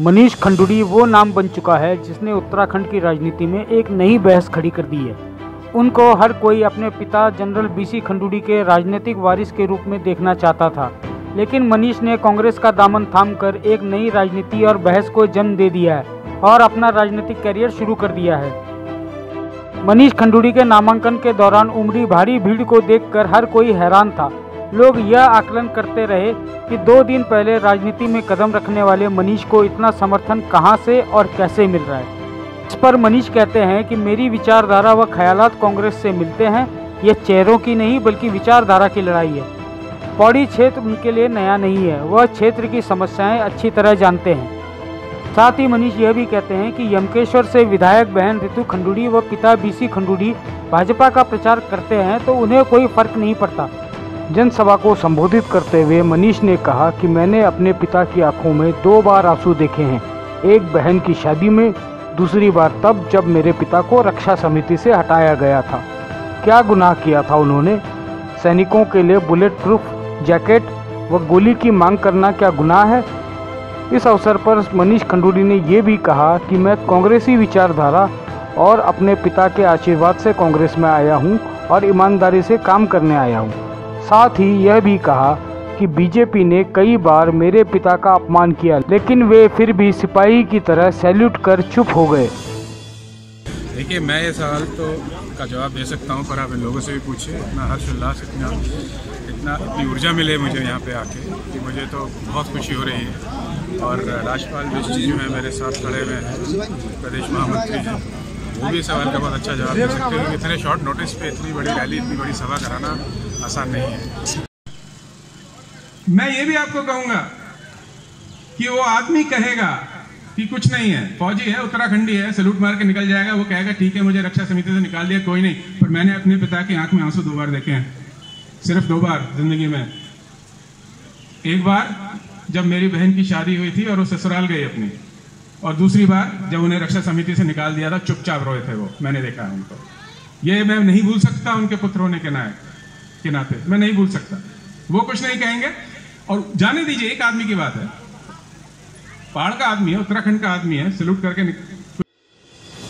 मनीष खंडूड़ी वो नाम बन चुका है जिसने उत्तराखंड की राजनीति में एक नई बहस खड़ी कर दी है। उनको हर कोई अपने पिता जनरल बीसी खंडूड़ी के राजनीतिक वारिस के रूप में देखना चाहता था, लेकिन मनीष ने कांग्रेस का दामन थामकर एक नई राजनीति और बहस को जन्म दे दिया है और अपना राजनीतिक करियर शुरू कर दिया है। मनीष खंडूड़ी के नामांकन के दौरान उमड़ी भारी भीड़ को देखकर हर कोई हैरान था। लोग यह आकलन करते रहे कि 2 दिन पहले राजनीति में कदम रखने वाले मनीष को इतना समर्थन कहां से और कैसे मिल रहा है। इस पर मनीष कहते हैं कि मेरी विचारधारा व ख्यालात कांग्रेस से मिलते हैं। यह चेहरों की नहीं बल्कि विचारधारा की लड़ाई है। पौड़ी क्षेत्र उनके लिए नया नहीं है, वह क्षेत्र की समस्याएं अच्छी तरह जानते हैं। साथ ही मनीष यह भी कहते हैं कि यमकेश्वर से विधायक बहन ऋतु खंडूड़ी व पिता बीसी खंडूड़ी भाजपा का प्रचार करते हैं तो उन्हें कोई फर्क नहीं पड़ता। जनसभा को संबोधित करते हुए मनीष ने कहा कि मैंने अपने पिता की आंखों में 2 बार आंसू देखे हैं, एक बहन की शादी में, दूसरी बार तब जब मेरे पिता को रक्षा समिति से हटाया गया था। क्या गुनाह किया था उन्होंने? सैनिकों के लिए बुलेट प्रूफ जैकेट व गोली की मांग करना क्या गुनाह है? इस अवसर पर मनीष खंडूड़ी ने ये भी कहा कि मैं कांग्रेसी विचारधारा और अपने पिता के आशीर्वाद से कांग्रेस में आया हूँ और ईमानदारी से काम करने आया हूँ। साथ ही यह भी कहा कि बीजेपी ने कई बार मेरे पिता का अपमान किया, लेकिन वे फिर भी सिपाही की तरह सैल्यूट कर चुप हो गए। देखिए, मैं ये सवाल का जवाब दे सकता हूँ, पर आप इन लोगों से भी पूछिए। इतना हर्षोल्लास, इतनी ऊर्जा मिले मुझे यहाँ पे आके कि मुझे तो बहुत खुशी हो रही है। और राजपाल बिष्ट जी जो है मेरे साथ खड़े हुए हैं, प्रदेश महामंत्री हैं, वो भी सवाल का बहुत अच्छा जवाब दे सकते हैं। इतने शॉर्ट नोटिस पे इतनी बड़ी रैली, इतनी बड़ी सभा कराना आसान नहीं है। मैं ये भी आपको कहूंगा कि वो आदमी कहेगा कि कुछ नहीं है, फौजी है, उत्तराखंडी है, सैल्यूट मार के निकल जाएगा, वो कहेगा ठीक है मुझे रक्षा समिति से निकाल दिया, कोई नहीं। पर मैंने अपने पिता की आंख में आंसू 2 बार देखे हैं, सिर्फ 2 बार जिंदगी में। एक बार जब मेरी बहन की शादी हुई थी और वो ससुराल गई अपनी, और दूसरी बार जब उन्हें रक्षा समिति से निकाल दिया था, चुपचाप रोए थे वो, मैंने देखा है उनको। ये मैं नहीं भूल सकता, उनके पुत्र होने के नाते मैं नहीं भूल सकता। वो कुछ नहीं कहेंगे। और जाने दीजिए, एक आदमी की बात है, पहाड़ का आदमी है, उत्तराखंड का आदमी है, सैल्यूट करके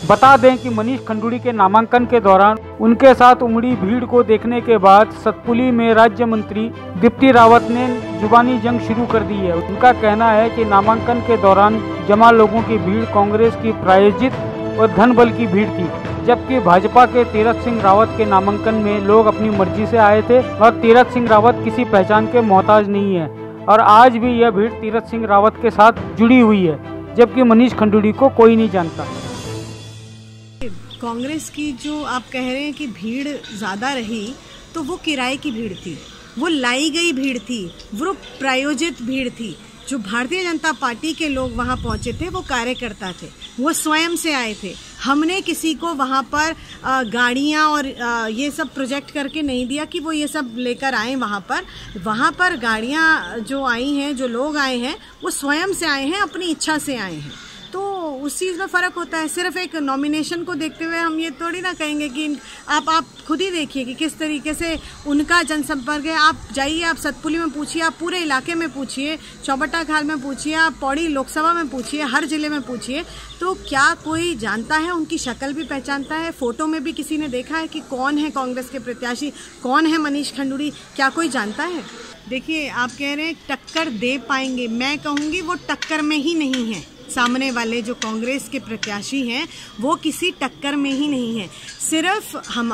बता दें कि मनीष खंडूड़ी के नामांकन के दौरान उनके साथ उमड़ी भीड़ को देखने के बाद सतपुली में राज्य मंत्री दीप्ति रावत ने जुबानी जंग शुरू कर दी है। उनका कहना है कि नामांकन के दौरान जमा लोगों की भीड़ कांग्रेस की प्रायोजित और धन बल की भीड़ थी, जबकि भाजपा के तीरथ सिंह रावत के नामांकन में लोग अपनी मर्जी से आए थे और तीरथ सिंह रावत किसी पहचान के मोहताज नहीं है। और आज भी यह भीड़ तीरथ सिंह रावत के साथ जुड़ी हुई है, जबकि मनीष खंडूड़ी को कोई नहीं जानता। कांग्रेस की जो आप कह रहे हैं कि भीड़ ज़्यादा रही, तो वो किराए की भीड़ थी, वो लाई गई भीड़ थी, वो प्रायोजित भीड़ थी। जो भारतीय जनता पार्टी के लोग वहाँ पहुँचे थे वो कार्यकर्ता थे, वो स्वयं से आए थे। हमने किसी को वहाँ पर गाड़ियाँ और ये सब प्रोजेक्ट करके नहीं दिया कि वो ये सब लेकर आए वहाँ पर गाड़ियाँ जो आई हैं, जो लोग आए हैं, वो स्वयं से आए हैं, अपनी इच्छा से आए हैं। तो उस चीज़ में फ़र्क होता है। सिर्फ एक नॉमिनेशन को देखते हुए हम ये थोड़ी ना कहेंगे कि आप खुद ही देखिए कि किस तरीके से उनका जनसंपर्क है। आप जाइए, आप सतपुली में पूछिए, आप पूरे इलाके में पूछिए, चौबट्टा खाल में पूछिए, आप पौड़ी लोकसभा में पूछिए, हर जिले में पूछिए, तो क्या कोई जानता है? उनकी शक्ल भी पहचानता है? फोटो में भी किसी ने देखा है कि कौन है कांग्रेस के प्रत्याशी, कौन है मनीष खंडूड़ी? क्या कोई जानता है? देखिए, आप कह रहे हैं टक्कर दे पाएंगे, मैं कहूँगी वो टक्कर में ही नहीं है। सामने वाले जो कांग्रेस के प्रत्याशी हैं वो किसी टक्कर में ही नहीं है। सिर्फ हम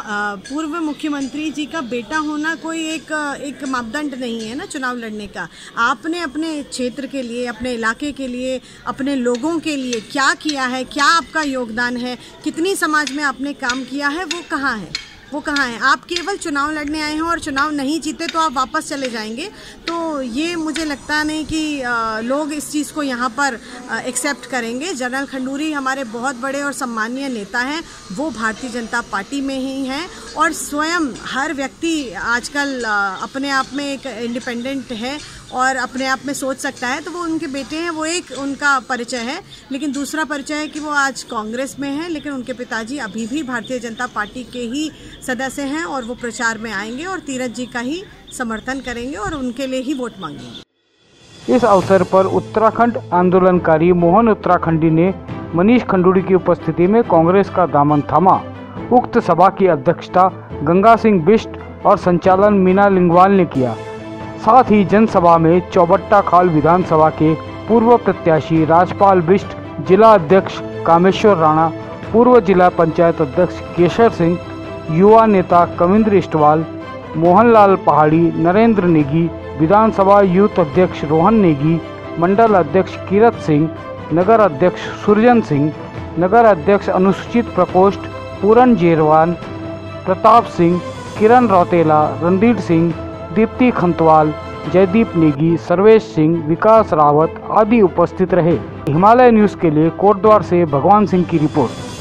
पूर्व मुख्यमंत्री जी का बेटा होना कोई एक मापदंड नहीं है ना चुनाव लड़ने का। आपने अपने क्षेत्र के लिए, अपने इलाके के लिए, अपने लोगों के लिए क्या किया है, क्या आपका योगदान है, कितनी समाज में आपने काम किया है, वो कहाँ है? आप केवल चुनाव लड़ने आए हैं और चुनाव नहीं जीते तो आप वापस चले जाएंगे। तो ये मुझे लगता नहीं कि लोग इस चीज़ को यहाँ पर एक्सेप्ट करेंगे। जनरल खंडूड़ी हमारे बहुत बड़े और सम्मानीय नेता हैं, वो भारतीय जनता पार्टी में ही हैं और स्वयं हर व्यक्ति आजकल अपने आप में एक इंडिपेंडेंट है और अपने आप में सोच सकता है, तो वो उनके बेटे हैं, वो एक उनका परिचय है। लेकिन दूसरा परिचय है कि वो आज कांग्रेस में हैं, लेकिन उनके पिताजी अभी भी भारतीय जनता पार्टी के ही सदस्य हैं और वो प्रचार में आएंगे और तीरथ जी का ही समर्थन करेंगे और उनके लिए ही वोट मांगेंगे। इस अवसर पर उत्तराखंड आंदोलनकारी मोहन उत्तराखंडी ने मनीष खंडूड़ी की उपस्थिति में कांग्रेस का दामन थामा। उक्त सभा की अध्यक्षता गंगा सिंह बिष्ट और संचालन मीना लिंगवाल ने किया। साथ ही जनसभा में चौबट्टा खाल विधानसभा के पूर्व प्रत्याशी राजपाल बिष्ट, जिला अध्यक्ष कामेश्वर राणा, पूर्व जिला पंचायत अध्यक्ष केशर सिंह, युवा नेता कविंद्र इस्टवाल, मोहनलाल पहाड़ी, नरेंद्र नेगी, विधानसभा यूथ अध्यक्ष रोहन नेगी, मंडल अध्यक्ष कीरत सिंह, नगर अध्यक्ष सुरजन सिंह, नगर अध्यक्ष अनुसूचित प्रकोष्ठ पूरन जेरवान, प्रताप सिंह, किरण रौतेला, रणधीर सिंह, दीप्ति खंतवाल, जयदीप नेगी, सर्वेश सिंह, विकास रावत आदि उपस्थित रहे। हिमालय न्यूज़ के लिए कोटद्वार से भगवान सिंह की रिपोर्ट।